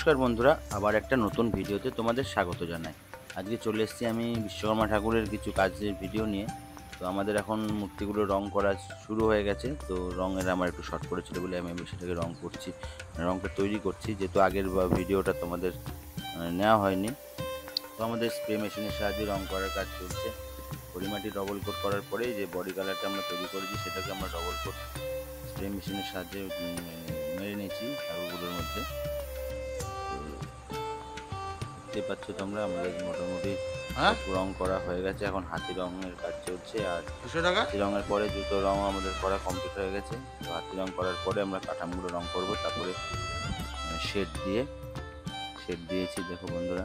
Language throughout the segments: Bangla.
নমস্কার বন্ধুরা, আবার একটা নতুন ভিডিওতে তোমাদের স্বাগত জানাই। আজকে চলে এসেছি আমি বিশ্বকর্মা ঠাকুরের কিছু কাজের ভিডিও নিয়ে। তো আমাদের এখন মূর্তিগুলো রং করা শুরু হয়ে গেছে। তো রঙের আমার একটু শর্ট পড়েছিল বলে আমি সেটাকে রং করছি, রংটা তৈরি করছি, যেহেতু আগের ভিডিওটা তোমাদের নেওয়া হয়নি। তো আমাদের স্প্রে মেশিনের সাহায্যে রং করার কাজ চলছে। পরিমাটি ডবল কোট করার পরে যে বডি কালারটা আমরা তৈরি করেছি সেটাকে আমরা ডবল কোট স্প্রে মেশিনের সাহায্যে মেরে নিয়েছি ঠাকুরগুলোর মধ্যে। দেখতে পাচ্ছ তোমরা আমাদের মোটামুটি রং করা হয়ে গেছে। এখন হাতি রঙের কাজ চলছে, আর হাতি রঙের পরে জুতো রং আমাদের করা কমপ্লিট হয়ে গেছে। তো হাতি রং করার পরে আমরা কাঠামোগুলো রং করব, তারপরে শেড দিয়েছি। দেখো বন্ধুরা,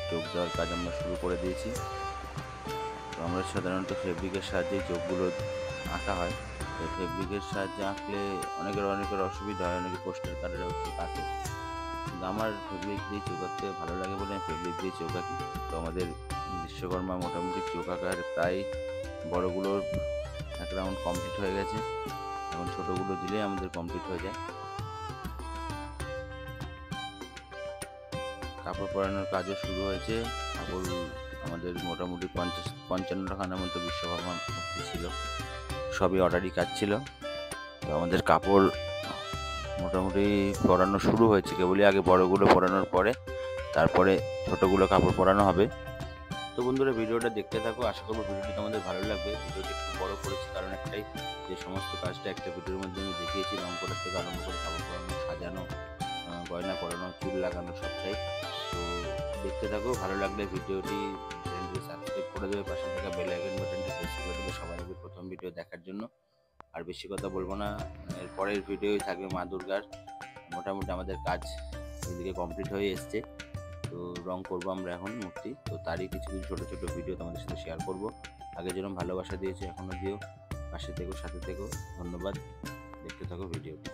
চোখ দেওয়ার কাজ আমরা শুরু করে দিয়েছি। তো আমরা সাধারণত ফেব্রিকের সাহায্যে চোখগুলো আঁকা হয়। তো ফেব্রিকের সাহায্যে আঁকলে অনেকের অসুবিধা হয়, অনেকে পোস্টার কালারেও চোখ আঁকে। আমার ফেব্রিক দিয়ে চোখ আঁকতে ভালো লাগে বলে আমি ফেব্রিক দিয়ে চোখ আঁকি। তো আমাদের বিশ্বকর্মা মোটামুটি চোখ আঁকার প্রায় বড়গুলোর এক রাউন্ড কমপ্লিট হয়ে গেছে। এখন ছোটোগুলো দিলে আমাদের কমপ্লিট হয়ে যায়। কাপড় পরানোর কাজও শুরু হয়েছে। কাপড় আমাদের মোটামুটি 55-খানার মতো বিশ্বকর্মা মূর্তি ছিল, সবই অর্ডারি কাজ ছিল। তো আমাদের কাপড় মোটামুটি পরানো শুরু হয়েছে, কেবলই আগে বড়গুলো পরানোর পরে তারপরে ছোটোগুলো কাপড় পরানো হবে। তো বন্ধুরা, ভিডিওটা দেখতে থাকো, আশা করবো ভিডিওটি তোমাদের ভালো লাগবে। ভিডিওটি একটু বড় করেছি কারণ একটাই, যে সমস্ত কাজটা একটা ভিডিওর মধ্যে আমি দেখিয়েছি, রং করার থেকে আরম্ভ করে কাপড় পরানো, সাজানো, গয়না পরানো, চুল লাগানো, সবটাই। তো দেখতে থাকো, ভালো লাগলে ভিডিওটি চ্যানেলটি সাবস্ক্রাইব করে দেবে, পাশে থাকা বেল আইকন বাটনটি প্রেস করে দেবে সবার আগে প্রথম ভিডিও দেখার জন্য। আর বেশি কথা বলবো না, এর পরের ভিডিওই থাকবে মা দুর্গার। মোটামুটি আমাদের কাজ এদিকে কমপ্লিট হয়ে এসছে। তো রং করবো আমরা এখন মূর্তি। তো তারই কিছু ছোট ছোট ভিডিও তোমাদের সাথে শেয়ার করব। আগে যেরকম ভালোবাসা দিয়েছে এখনও দিও, পাশে থেকো, সাথে থেকো। ধন্যবাদ, দেখতে থাকো ভিডিওটি।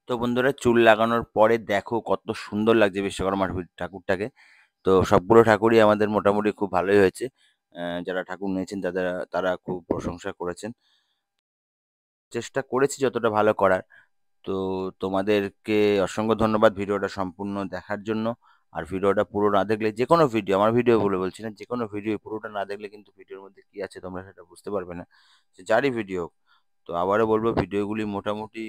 তো বন্ধুরা, চুল লাগানোর পরে দেখো কত সুন্দর লাগছে বিশ্বকর্মা ঠাকুরটাকে। তো সবগুলো ঠাকুরই আমাদের মোটামুটি খুব ভালোই হয়েছে। যারা ঠাকুর নিয়েছেন তারা খুব প্রশংসা করেছেন। চেষ্টা করেছি যতটা ভালো করার। তো তোমাদেরকে অসংখ্য ধন্যবাদ ভিডিওটা সম্পূর্ণ দেখার জন্য। আর ভিডিওটা পুরো না দেখলে, যে কোনো ভিডিও, আমার ভিডিও বলে বলছি না, যে কোনো ভিডিও পুরোটা না দেখলে কিন্তু ভিডিওর মধ্যে কি আছে তোমরা সেটা বুঝতে পারবে না, সে যারই ভিডিও হোক। তো আবারও বলবো, ভিডিওগুলি মোটামুটি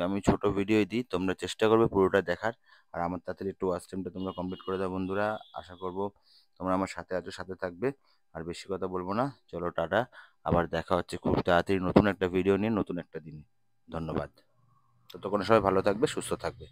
আমি ছোট ভিডিওই দিই, তোমরা চেষ্টা করবে পুরোটা দেখার। আর আমার তাড়াতাড়ি একটু ওয়াচ টাইমটা তোমরা কমপ্লিট করে দাও বন্ধুরা। আশা করবো তোমরা আমার সাথে আছো, সাথে থাকবে। আর বেশি কথা বলবো না, চলো টাটা। আবার দেখা হচ্ছে খুব তাড়াতাড়ি নতুন একটা ভিডিও নিয়ে, নতুন একটা দিনে। ধন্যবাদ। ততক্ষণ সবাই ভালো থাকবে, সুস্থ থাকবে।